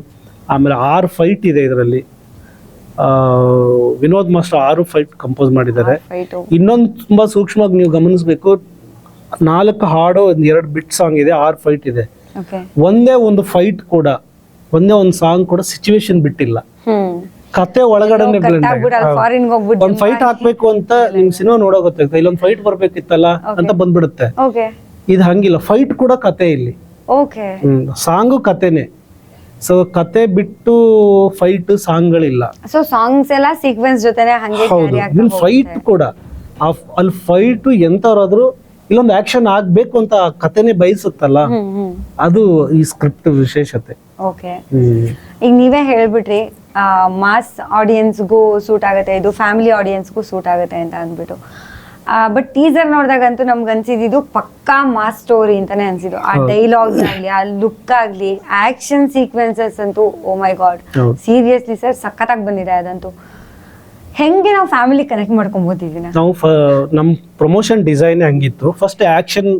ಆಮೇಲೆ 6 ಫೈಟ್ ಇದೆ ಇದರಲ್ಲಿ. ವಿನೋದ್ ಮಾಸ್ಟರ್ 6 ಫೈಟ್ ಕಂಪೋಸ್ ಮಾಡಿದ್ದಾರೆ. ಇನ್ನೊಂದು ತುಂಬಾ ಸೂಕ್ಷ್ಮವಾಗಿ ನೀವು ಗಮನಿಸಬೇಕು, 4 ಹಾಡು, 2 ಬಿಟ್ ಸಾಂಗ್ ಇದೆ, 6 ಫೈಟ್ ಇದೆ. ಒಂದೇ ಒಂದು ಫೈಟ್ ಕೂಡ, ಒಂದೇ ಒಂದು ಸಾಂಗ್ ಕೂಡ ಸಿಚುವೇಶನ್ ಬಿಟ್ಟಿಲ್ಲ. ಕತೆ ಒಳಗಡೆನೆ ಒಂದ್ ಫೈಟ್ ಹಾಕ್ಬೇಕು ಅಂತ ನಿಮ್ ಸಿನಿಮಾ ನೋಡೋ ಗೊತ್ತಾಗುತ್ತೆ, ಇಲ್ಲೊಂದ್ ಫೈಟ್ ಬರ್ಬೇಕಿತ್ತಲ್ಲ ಅಂತ ಬಂದ್ಬಿಡುತ್ತೆ. ಇದು ಹಂಗಿಲ್ಲ, ಫೈಟ್ ಕೂಡ ಕತೆ ಇಲ್ಲಿ, ಸಾಂಗು ಕತೆನೆ. ಸೊ ಕತೆ ಬಿಟ್ಟು ಫೈಟ್ ಸಾಂಗ್ಗಳಿಲ್ಲ. ಸೊ ಸಾಂಗ್ಸ್ ಎಲ್ಲ ಸೀಕ್ವೆನ್ಸ್ ಜೊತೆನೆ ಹಂಗೆ. ಹೌದು, ಫೈಟ್ ಕೂಡ ಅಲ್ಲಿ ಫೈಟ್ ಎಂತವ್ರಾದ್ರೂ ಇಲ್ಲೊಂದು ಆಕ್ಷನ್ ಆಗ್ಬೇಕು ಅಂತ ಕತೆನೆ ಬಯಸುತ್ತಲ್ಲ, ಅದು ಈ ಸ್ಕ್ರಿಪ್ಟ್ ವಿಶೇಷತೆ. ಓಕೆ, ಈಗ ನೀವೇ ಹೇಳ್ಬಿಟ್ರಿ ಮಾಸ್ ಆಡಿಯನ್ಸ್ಗೂ ಸೂಟ್ ಆಗುತ್ತೆ, ಇದು ಫ್ಯಾಮಿಲಿ ಆಡಿಯನ್ಸ್ಗೂ ಸೂಟ್ ಆಗುತ್ತೆ ಅಂತ ಅಂದ್ಬಿಟ್ಟು. ಬಟ್ ಟೀಸರ್ ನೋಡಿದಾಗಂತೂ ನಮ್ಗೆ ಅನ್ಸಿದ್ದು ಪಕ್ಕಾ ಮಾಸ್ ಸ್ಟೋರಿ ಅಂತಾನೆ ಅನ್ಸಿದ್ದು. ಆ ಡೈಲಾಗ್ಸ್ ಆಗ್ಲಿ, ಆ ಲುಕ್ ಆಗ್ಲಿ, ಆಕ್ಷನ್ ಸೀಕ್ವೆನ್ಸಸ್ ಅಂತೂ ಓ ಮೈ ಗಾಡ್, ಸೀರಿಯಸ್ಲಿ ಸರ್ ಸಖತ್ತಾಗಿ ಬಂದಿದೆ ಅದಂತೂ. ಹೆಂಗೆ ನಾವು ಫ್ಯಾಮಿಲಿ ಕನೆಕ್ಟ್ ಮಾಡ್ಕೊಬಹುದು ಇದನ್ನ? ನಾವು ನಮ್ ಪ್ರಮೋಷನ್ ಡಿಸೈನ್ ಹಂಗಿತ್ತು. ಫಸ್ಟ್ ಆಕ್ಷನ್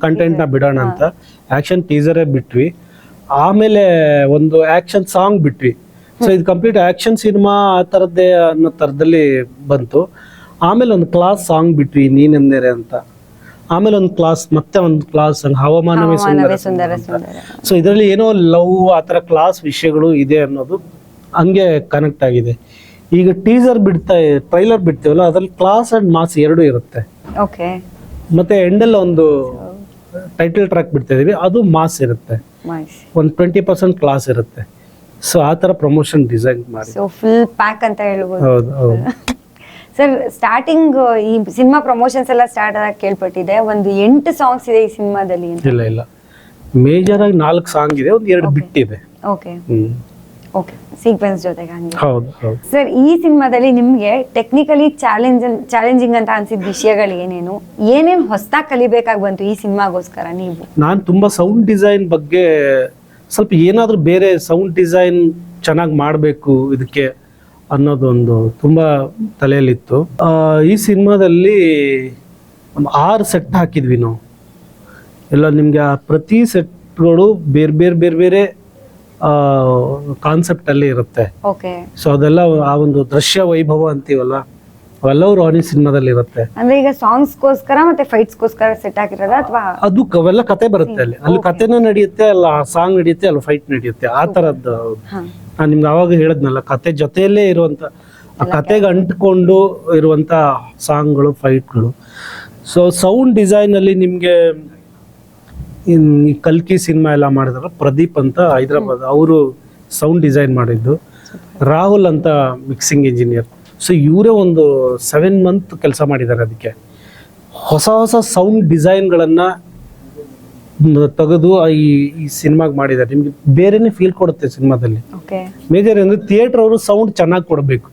ಕಂಟೆಂಟ್ ನ ಬಿಡೋಣ ಅಂತ ಆಕ್ಷನ್ ಟೀಸರೇ ಬಿಟ್ವಿ. ಆಮೇಲೆ ಒಂದು ಆಕ್ಷನ್ ಸಾಂಗ್ ಬಿಟ್ವಿ. ಸೊ ಇದು ಕಂಪ್ಲೀಟ್ ಆಕ್ಷನ್ ಸಿನಿಮಾ ಆ ತರದ್ದೇ ಅನ್ನೋ ತರದಲ್ಲಿ ಬಂತು. ಆಮೇಲೆ ಒಂದು ಕ್ಲಾಸ್ ಸಾಂಗ್ ಬಿಟ್ವಿ, ನೀನೆಂದರೆ ಅಂತ. ಆಮೇಲೆ ಒಂದು ಕ್ಲಾಸ್, ಮತ್ತೆ ಒಂದು ಕ್ಲಾಸ್ ಹವಾಮಾನವೇ ಸುಂದರ. ಸೊ ಇದರಲ್ಲಿ ಏನೋ ಲವ್ ಆ ತರ ಕ್ಲಾಸ್ ವಿಷಯಗಳು ಇದೆ ಅನ್ನೋದು ಹಂಗೆ ಕನೆಕ್ಟ್ ಆಗಿದೆ. ಈಗ ಟೀಸರ್ ಟ್ರೈಲರ್ ಬಿಡ್ತೀವಲ್ಲ, ಅದ್ರಲ್ಲಿ ಕ್ಲಾಸ್ ಅಂಡ್ ಮಾಸ್ 2 ಇರುತ್ತೆ. ಮತ್ತೆ ಎಂಡಲ್ಲಿ ಒಂದು ಟೈಟಲ್ ಟ್ರ್ಯಾಕ್ ಬಿಡ್ತಾ ಇದೀವಿ, ಅದು ಮಾಸ್ ಇರುತ್ತೆ, ಒಂದು 20% ಕ್ಲಾಸ್ ಇರುತ್ತೆ. ಸೊ ಆ ತರ ಪ್ರಮೋಷನ್ ಡಿಸೈನ್ ಮಾಡಿ ಫುಲ್ ಪ್ಯಾಕ್ ಅಂತ ಹೇಳ್ಬೋದು. ಹೌದು ಸರ್, ಸ್ಟಾರ್ಟಿಂಗ್ ಈ ಸಿನಿಮಾ ಪ್ರಮೋಷನ್ಸ್ ಎಲ್ಲ ಸ್ಟಾರ್ಟ್ ಆದಾಗ ಕೇಳ್ಪಟ್ಟಿದೆ ಒಂದು 8 ಸಾಂಗ್ಸ್ ಇದೆ ಈ ಸಿನಿಮಾದಲ್ಲಿ. ಇಲ್ಲ, ಮೇಜರ್ ಆಗಿ 4 ಸಾಂಗ್ ಇದೆ, ಒಂದು 2 ಬಿಟ್ ಇದೆ. ಓಕೆ, ಸೀಕ್ವೆನ್ಸ್ ಜೊತೆಗೆ ಹಂಗೆ. ಹೌದು. ಸರ್, ಈ ಸಿನಿಮಾದಲ್ಲಿ ನಿಮ್ಗೆ ಟೆಕ್ನಿಕಲಿ ಚಾಲೆಂಜಿಂಗ್ ಅಂತ ಅನ್ಸಿದ ವಿಷಯಗಳು ಏನೇನು ಹೊಸದಾಗಿ ಕಲಿಬೇಕಾಗಿ ಬಂತು ಈ ಸಿನಿಮಾಗೋಸ್ಕರ ನೀವು? ನಾನು ತುಂಬಾ ಸೌಂಡ್ ಡಿಸೈನ್ ಬಗ್ಗೆ ಸ್ವಲ್ಪ ಏನಾದ್ರೂ ಬೇರೆ ಸೌಂಡ್ ಡಿಸೈನ್ ಚೆನ್ನಾಗಿ ಮಾಡಬೇಕು ಇದಕ್ಕೆ ಅನ್ನೋದೊಂದು ತುಂಬಾ ತಲೆಯಲ್ಲಿತ್ತು. ಈ ಸಿನಿಮಾದಲ್ಲಿ ಒಂದು 6 ಸೆಟ್ ಹಾಕಿದ್ವಿ ನಾವು ಎಲ್ಲ. ನಿಮ್ಗೆ ಆ ಪ್ರತಿ ಸೆಟ್ಗಳು ಬೇರೆ ಕಾನ್ಸೆಪ್ಟ್ ಅಲ್ಲಿ ಇರುತ್ತೆ. ಸೊ ಅದೆಲ್ಲ ಆ ಒಂದು ದೃಶ್ಯ ವೈಭವ ಅಂತೀವಲ್ಲ, ಅವೆಲ್ಲವೂ ರಾಣಿ ಸಿನಿಮಾದಲ್ಲಿ ಇರುತ್ತೆ. ಅಂದ್ರೆ ಈಗ ಸಾಂಗ್ಸ್ಗೋಸ್ಕರ ಮತ್ತೆ ಫೈಟ್ಸ್ಗೋಸ್ಕರ ಸೆಟ್ ಹಾಕಿರೋದ ಅಥವಾ ಅದು ಅವೆಲ್ಲ ಕತೆ ಬರುತ್ತೆ ಅಲ್ಲಿ ಕತೆನೂ ನಡೆಯುತ್ತೆ, ಅಲ್ಲ ಸಾಂಗ್ ನಡೆಯುತ್ತೆ, ಅಲ್ಲಿ ಫೈಟ್ ನಡೆಯುತ್ತೆ, ಆ ತರದ್ದು. ನಾನು ನಿಮ್ಗೆ ಅವಾಗ ಹೇಳದ್ನಲ್ಲ, ಕತೆ ಜೊತೆಯಲ್ಲೇ ಇರುವಂತ, ಆ ಕತೆಗೆ ಅಂಟ್ಕೊಂಡು ಇರುವಂತ ಸಾಂಗ್ಗಳು, ಫೈಟ್ಗಳು. ಸೊ ಸೌಂಡ್ ಡಿಸೈನ್ ಅಲ್ಲಿ ನಿಮ್ಗೆ ಈ ಕಲ್ಕಿ ಸಿನಿಮಾ ಎಲ್ಲ ಮಾಡಿದ್ರು ಪ್ರದೀಪ್ ಅಂತ ಹೈದರಾಬಾದ್, ಅವರು ಸೌಂಡ್ ಡಿಸೈನ್ ಮಾಡಿದ್ದು. ರಾಹುಲ್ ಅಂತ ಮಿಕ್ಸಿಂಗ್ ಇಂಜಿನಿಯರ್. ಸೊ ಇವರೇ ಒಂದು 7 ಮಂತ್ ಕೆಲಸ ಮಾಡಿದ್ದಾರೆ ಅದಕ್ಕೆ. ಹೊಸ ಹೊಸ ಸೌಂಡ್ ಡಿಸೈನ್ಗಳನ್ನು ತೆಗೆದು ಈ ಸಿನಿಮಾಗೆ ಮಾಡಿದ್ದಾರೆ. ನಿಮಗೆ ಬೇರೆನೇ ಫೀಲ್ ಕೊಡುತ್ತೆ ಸಿನಿಮಾದಲ್ಲಿ. ಮೇಜರ್ ಅಂದರೆ ಥಿಯೇಟರ್ ಅವರು ಸೌಂಡ್ ಚೆನ್ನಾಗಿ ಕೊಡಬೇಕು.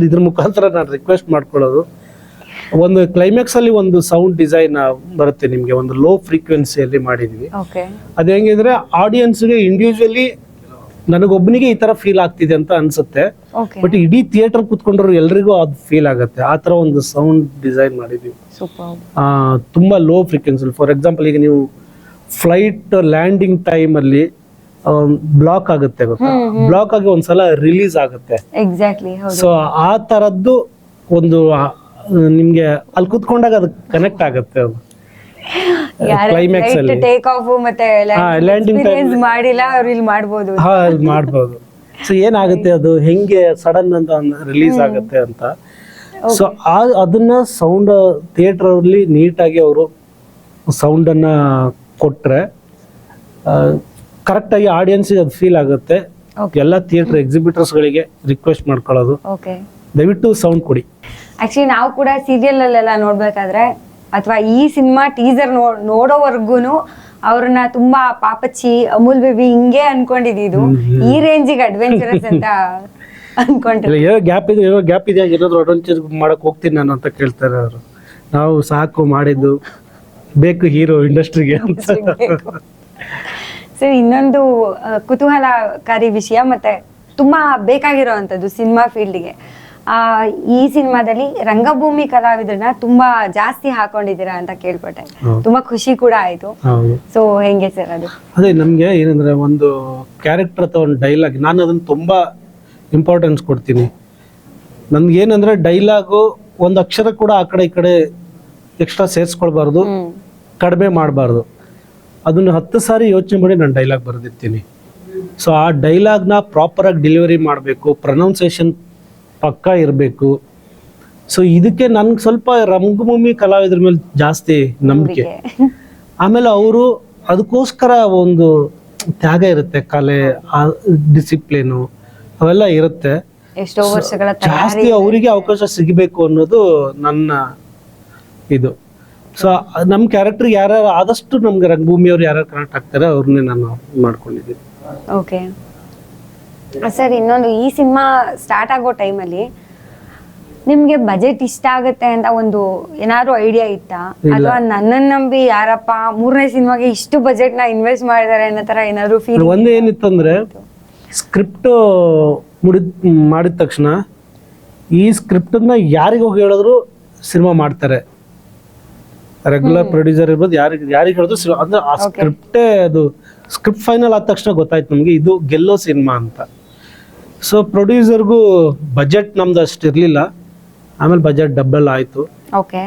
ಇದ್ರ ಮುಖಾಂತರ ನಾನು ರಿಕ್ವೆಸ್ಟ್ ಮಾಡ್ಕೊಳ್ಳೋದು, ಒಂದು ಕ್ಲೈಮ್ಯಾಕ್ಸ್ ಅಲ್ಲಿ ಒಂದು ಸೌಂಡ್ ಡಿಸೈನ್ ಬರುತ್ತೆ ನಿಮಗೆ, ಒಂದು ಲೋ ಫ್ರೀಕ್ವೆನ್ಸಿಯಲ್ಲಿ ಮಾಡಿದ್ವಿ. ಅದು ಹೆಂಗಿದ್ರೆ ಆಡಿಯನ್ಸ್ಗೆ ಇಂಡಿವಿಜುವಲಿ ನನಗೊಬ್ಬನಿಗೆ ಈ ತರ ಫೀಲ್ ಆಗ್ತಿದೆ ಅಂತ ಅನ್ಸುತ್ತೆ, ಬಟ್ ಇಡೀ ಥಿಯೇಟರ್ ಕುತ್ಕೊಂಡ್ರು ಎಲ್ರಿಗೂ ಅದು ಫೀಲ್ ಆಗುತ್ತೆ. ಆ ತರ ಒಂದು ಸೌಂಡ್ ಡಿಸೈನ್ ಮಾಡಿದ್ವಿ. ತುಂಬಾ ಲೋ ಫ್ರೀಕ್ವೆನ್ಸಿ. ಫಾರ್ ಎಕ್ಸಾಂಪಲ್, ಈಗ ನೀವು ಫ್ಲೈಟ್ ಲ್ಯಾಂಡಿಂಗ್ ಟೈಮ್ ಅಲ್ಲಿ ಬ್ಲಾಕ್ ಆಗುತ್ತೆ ಗೊತ್ತಾ, ಬ್ಲಾಕ್ ಆಗಿ ಒಂದ್ಸಲ ರಿಲೀಸ್ ಆಗುತ್ತೆ. ಸೊ ಆ ತರದ್ದು ಒಂದು ನಿಮ್ಗೆ ಅಲ್ಲಿ ಕುತ್ಕೊಂಡಾಗ ಅದು ಕನೆಕ್ಟ್ ಆಗುತ್ತೆ. ಅದು ಕ್ಲೈಮ್ಯಾಕ್ಸ್ ಅಲ್ಲಿ ಟೇಕ್ ಆಫ್ ಮತ್ತೆ ಲ್ಯಾಂಡಿಂಗ್ ಮಾಡಿಲ್ಲ, ಅವ್ರು ಇಲ್ಲಿ ಮಾಡ್ಬೋದು. ಮಾಡ್ಬೋದು. ಸೊ ಏನಾಗುತ್ತೆ, ಅದು ಹೆಂಗೆ ಸಡನ್ ಅಂತ ರಿಲೀಸ್ ಆಗುತ್ತೆ ಅಂತ. ಸೊ ಅದನ್ನ ಸೌಂಡ್ ಥಿಯೇಟರ್ ಅಲ್ಲಿ ನೀಟಾಗಿ ಅವರು ಸೌಂಡ್ ಅನ್ನ ಕೊಟ್ರೆ ಕರೆಕ್ಟ್ ಆಗಿ ಆಡಿಯನ್ಸ್ ಅದು ಫೀಲ್ ಆಗುತ್ತೆ. ಎಲ್ಲ ಥಿಯೇಟರ್ ಎಕ್ಸಿಬಿಟರ್ಸ್ ಗಳಿಗೆ ರಿಕ್ವೆಸ್ಟ್ ಮಾಡ್ಕೊಳ್ಳೋದು, ದಯವಿಟ್ಟು ಸೌಂಡ್ ಕೊಡಿ. ಆಕ್ಚುಲಿ ನಾವು ಕೂಡ ಸೀರಿಯಲ್ ಅಲ್ಲೆಲ್ಲ ನೋಡ್ಬೇಕಾದ್ರೆ ಅಥವಾ ಈ ಸಿನಿಮಾ ಟೀಸರ್ ನೋಡೋವರ್ಗುನು ಅವ್ರನ್ನ ತುಂಬಾ ಪಾಪಚ್ಚಿ, ಅಮೂಲ್ ಬೇಬಿ ಹಿಂಗೆ ಅನ್ಕೊಂಡಿದ್ದು, ಈ ರೇಂಜಿಗೆ ಅಡ್ವೆಂಚರಸ್ ಅಂತ ಅನ್ಕೊಂಡಿಲ್ಲ. ಗ್ಯಾಪ್ ಇದೆ, ಏನಾದ್ರು ಅಡ್ವೆಂಚರ್ ಮಾಡಕ್ ಹೋಗ್ತೀನಿ ನಾನು ಅಂತ ಕೇಳ್ತಾರೆ ಅವರು. ನಾವು ಸಾಕು ಮಾಡಿದ್ದು, ಬೇಕು ಹೀರೋ ಇಂಡಸ್ಟ್ರಿಗೆ ಅಂತ. ಸರ್, ಇನ್ನೊಂದು ಕುತೂಹಲಕಾರಿ ವಿಷಯ ಮತ್ತೆ ತುಂಬಾ ಬೇಕಾಗಿರೋವಂಥದ್ದು ಸಿನಿಮಾ ಫೀಲ್ಡ್ಗೆ, ಈ ಸಿನಿಮಾದಲ್ಲಿ ರಂಗಭೂಮಿ ಕಲಾವಿದರನ್ನ ತುಂಬಾ ಜಾಸ್ತಿ ಹಾಕೊಂಡಿದ್ದೀರಾ ಅಂತ ಕೇಳ್ಪಟ್ಟೆ. ತುಂಬಾ ಖುಷಿ ಕೂಡ ಆಯ್ತು. ಸೊ ಹೆಂಗೆ ಸರ್ ಅದು? ಅದೇ ನಮ್ಗೆ ಏನಂದ್ರೆ, ಒಂದು ಕ್ಯಾರೆಕ್ಟರ್ ಅಥವಾ ಒಂದು ಡೈಲಾಗ್, ನಾನು ಅದನ್ನ ತುಂಬಾ ಇಂಪಾರ್ಟೆನ್ಸ್ ಕೊಡ್ತೀನಿ. ನನ್ಗೆ ಏನಂದ್ರೆ, ಡೈಲಾಗು ಒಂದು ಅಕ್ಷರ ಕೂಡ ಆ ಕಡೆ ಈ ಕಡೆ ಎಕ್ಸ್ಟ್ರಾ ಸೇರಿಸ್ಕೊಳ್ಬಾರ್ದು, ಕಡಿಮೆ ಮಾಡಬಾರ್ದು. ಅದನ್ನು 10 ಸಾರಿ ಯೋಚನೆ ಮಾಡಿ ನಾನು ಡೈಲಾಗ್ ಬರೆದಿರ್ತೀನಿ. ಸೊ ಆ ಡೈಲಾಗ್ನ ಪ್ರಾಪರಾಗಿ ಡೆಲಿವರಿ ಮಾಡಬೇಕು, ಪ್ರೊನೌನ್ಸಿಯೇಷನ್ ಪಕ್ಕ ಇರಬೇಕು. ಸೊ ಇದಕ್ಕೆ ನನ್ಗೆ ಸ್ವಲ್ಪ ರಂಗಭೂಮಿ ಕಲಾವಿದ್ರ ಮೇಲೆ ಜಾಸ್ತಿ ನಂಬಿಕೆ. ಆಮೇಲೆ ಅವರು ಅದಕ್ಕೋಸ್ಕರ ಒಂದು ತ್ಯಾಗ ಇರುತ್ತೆ, ಕಲೆ, ಡಿಸಿಪ್ಲಿನು ಅವೆಲ್ಲ ಇರುತ್ತೆ. ಜಾಸ್ತಿ ಅವರಿಗೆ ಅವಕಾಶ ಸಿಗಬೇಕು ಅನ್ನೋದು ನನ್ನ ಇದು. ಸೊ ನಮ್ಮ ಕ್ಯಾರೆಕ್ಟರ್ ಯಾರ್ಯಾರು ಆದಷ್ಟು ನಮ್ಗೆ ರಂಗಭೂಮಿಯವ್ರು ಯಾರ್ಯಾರು ಕನೆಕ್ಟ್ ಆಗ್ತಾರೆ ಅವ್ರನ್ನೇ ನಾನು ಮಾಡ್ಕೊಂಡಿದ್ದೀನಿ. ಓಕೆ ಸರ್, ಇನ್ನೊಂದು, ಈ ಸಿನಿಮಾ ಸ್ಟಾರ್ಟ್ ಆಗೋ ಟೈಮಲ್ಲಿ ನಿಮ್ಗೆ ಬಜೆಟ್ ಇಷ್ಟ ಆಗುತ್ತೆ ಅಂತ ಒಂದು ಏನಾದ್ರು ಐಡಿಯಾ ಇತ್ತಾ, ಅಥವಾ ನನ್ನನ್ನು ನಂಬಿ ಯಾರಪ್ಪ 3ನೇ ಸಿನಿಮಾಗೆ ಇಷ್ಟು ಬಜೆಟ್ ನ ಇನ್ವೆಸ್ಟ್ ಮಾಡಿದ್ದಾರೆ ಅನ್ನೋ ತರ ಏನಾದ್ರು ಫೀಲ್? ಒಂದು ಏನಿತ್ತಂದ್ರೆ, ಸ್ಕ್ರಿಪ್ಟ್ ಮಾಡಿದ ತಕ್ಷಣ ಈ ಸ್ಕ್ರಿಪ್ಟನ್ನ ಯಾರಿಗೆ ಹೋಗಿ ಹೇಳಿದ್ರು ಸಿನಿಮಾ ಮಾಡ್ತಾರೆ. ರೆಗ್ಯುಲರ್ ಪ್ರೊಡ್ಯೂಸರ್ ಇರ್ಬೋದು, ಯಾರಿಗೆ ಹೇಳಿದ್ರು ಅಂದ್ರೆ ಆ ಸ್ಕ್ರಿಪ್ಟೇ, ಅದು ಸ್ಕ್ರಿಪ್ಟ್ ಫೈನಲ್ ಆದ ತಕ್ಷಣ ಗೊತ್ತಾಯ್ತು ನಮ್ಗೆ ಇದು ಗೆಲ್ಲೋ ಸಿನಿಮಾ ಅಂತ. ಸೊ ಪ್ರೊಡ್ಯೂಸರ್ಗೂ ಬಜೆಟ್ ನಮ್ದು ಅಷ್ಟು ಇರ್ಲಿಲ್ಲ, ಆಮೇಲೆ ಬಜೆಟ್ ಡಬಲ್ ಆಯ್ತು.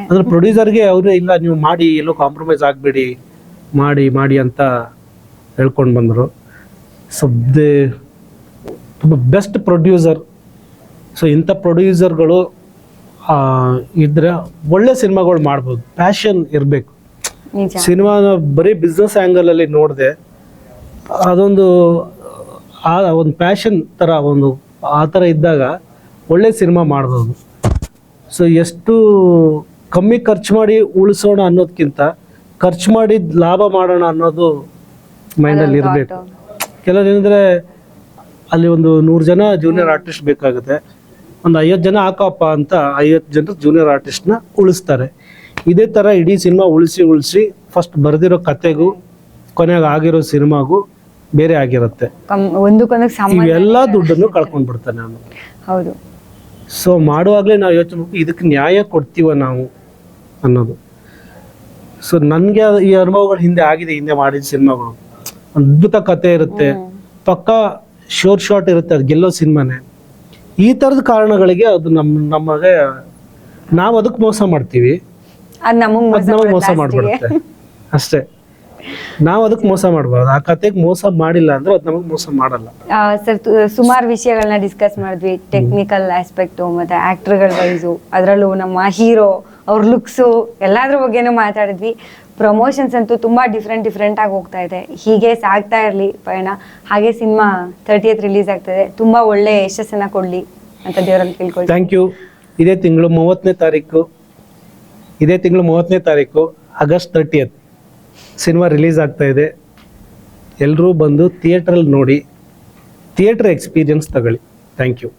ಅಂದ್ರೆ ಪ್ರೊಡ್ಯೂಸರ್ಗೆ ಅವ್ರೆ ಇಲ್ಲ ನೀವು ಮಾಡಿ, ಎಲ್ಲೋ ಕಾಂಪ್ರಮೈಸ್ ಆಗ್ಬೇಡಿ, ಮಾಡಿ ಅಂತ ಹೇಳ್ಕೊಂಡು ಬಂದರು. ಸೊ ತುಂಬ ಬೆಸ್ಟ್ ಪ್ರೊಡ್ಯೂಸರ್. ಸೊ ಇಂಥ ಪ್ರೊಡ್ಯೂಸರ್ಗಳು ಇದ್ರೆ ಒಳ್ಳೆ ಸಿನಿಮಾಗಳು ಮಾಡ್ಬೋದು. ಪ್ಯಾಷನ್ ಇರಬೇಕು. ಸಿನಿಮಾನ ಬರೀ ಬಿಸ್ನೆಸ್ ಆ್ಯಂಗಲ್ ಅಲ್ಲಿ ನೋಡಿದೆ, ಅದೊಂದು ಒಂದು ಪ್ಯಾಷನ್ ಥರ ಒಂದು ಆ ಥರ ಇದ್ದಾಗ ಒಳ್ಳೆ ಸಿನಿಮಾ ಮಾಡ್ಬೋದು. ಸೊ ಎಷ್ಟು ಕಮ್ಮಿ ಖರ್ಚು ಮಾಡಿ ಉಳಿಸೋಣ ಅನ್ನೋದಕ್ಕಿಂತ ಖರ್ಚು ಮಾಡಿ ಲಾಭ ಮಾಡೋಣ ಅನ್ನೋದು ಮೈಂಡಲ್ಲಿ ಇರಬೇಕು. ಕೆಲವೇನೆಂದರೆ, ಅಲ್ಲಿ ಒಂದು 100 ಜನ ಜೂನಿಯರ್ ಆರ್ಟಿಸ್ಟ್ ಬೇಕಾಗುತ್ತೆ, ಒಂದು 50 ಜನ ಹಾಕಪ್ಪ ಅಂತ 50 ಜನ ಜೂನಿಯರ್ ಆರ್ಟಿಸ್ಟ್ನ ಉಳಿಸ್ತಾರೆ. ಇದೇ ಥರ ಇಡೀ ಸಿನಿಮಾ ಉಳಿಸಿ ಫಸ್ಟ್ ಬರೆದಿರೋ ಕತೆಗೂ ಕೊನೆಗೆ ಆಗಿರೋ ಸಿನಿಮಾಗೂ ಬೇರೆ ಆಗಿರುತ್ತೆ. ಇವೆಲ್ಲ ದುಡ್ಡನ್ನು ಕಳ್ಕೊಂಡ್ಬಿಡ್ತಾನೆ ನಾನು. ಹೌದು. ಸೊ ಮಾಡುವಾಗಲೇ ನಾವು ಯೋಚನೆ ಮಾಡ್ತೀವಿ, ಇದಕ್ಕೆ ನ್ಯಾಯ ಕೊಡ್ತೀವ ನಾವು ಅನ್ನೋದು. ಸೊ ನನಗೆ ಈ ಅನುಭವಗಳು ಹಿಂದೆ ಮಾಡಿದ ಸಿನಿಮಾಗಳು, ಅದ್ಭುತ ಕತೆ ಇರುತ್ತೆ, ಪಕ್ಕಾ ಶಾರ್ಟ್ ಇರುತ್ತೆ, ಅದು ಗೆಲ್ಲೋ ಸಿನಿಮಾನೇ. ಈ ಥರದ ಕಾರಣಗಳಿಗೆ ಅದು ನಮಗೆ ನಾವು ಅದಕ್ಕೆ ಮೋಸ ಮಾಡ್ತೀವಿ, ಅದು ನಮಗೆ ಮೋಸ ಮಾಡ್ಬಿಡುತ್ತೆ ಅಷ್ಟೇ. ನಾವು ಅದಕ್ಕೆ ಮೋಸ ಮಾಡಬಾರ್ದು. ಆ ಕತೆಗೆ ಮೋಸ ಮಾಡಿಲ್ಲ ಅಂದ್ರೆ ಅದು ನಮಗೆ ಮೋಸ ಮಾಡಲ್ಲ. ಸರ್, ಸುಮಾರು ವಿಷಯಗಳನ್ನ ಡಿಸ್ಕಸ್ ಮಾಡಿದ್ವಿ, ಟೆಕ್ನಿಕಲ್ ಆಸ್ಪೆಕ್ಟು ಮತ್ತೆ ಆಕ್ಟರ್ಗಳ ವೈಸು, ಅದರಲ್ಲೂ ನಮ್ಮ ಹೀರೋ ಅವ್ರ ಲುಕ್ಸು ಎಲ್ಲಾದ್ರ ಬಗ್ಗೆನೂ ಮಾತಾಡಿದ್ವಿ. ಪ್ರಮೋಷನ್ಸ್ ಅಂತೂ ತುಂಬಾ ಡಿಫ್ರೆಂಟ್ ಆಗಿ ಹೋಗ್ತಾ ಇದೆ. ಹೀಗೆ ಸಾಗ್ತಾ ಇರಲಿ ಪಯಣ. ಹಾಗೆ ಸಿನಿಮಾ 30th ರಿಲೀಸ್ ಆಗ್ತದೆ. ತುಂಬಾ ಒಳ್ಳೆ ಯಶಸ್ಸನ್ನ ಕೊಡ್ಲಿ ಅಂತ ದೇವರಲ್ಲಿ ಕೇಳ್ಕೊಳ್ತೀನಿ. Thank you. ಇದೇ ತಿಂಗಳು 30ನೇ ತಾರೀಕು ಆಗಸ್ಟ್ 30th ಸಿನಿಮಾ ರಿಲೀಸ್ ಆಗ್ತಾ ಇದೆ. ಎಲ್ಲರೂ ಬಂದು ಥಿಯೇಟ್ರಲ್ಲಿ ನೋಡಿ ಥಿಯೇಟರ್ ಎಕ್ಸ್ಪೀರಿಯನ್ಸ್ ತಗೊಳ್ಳಿ. Thank you.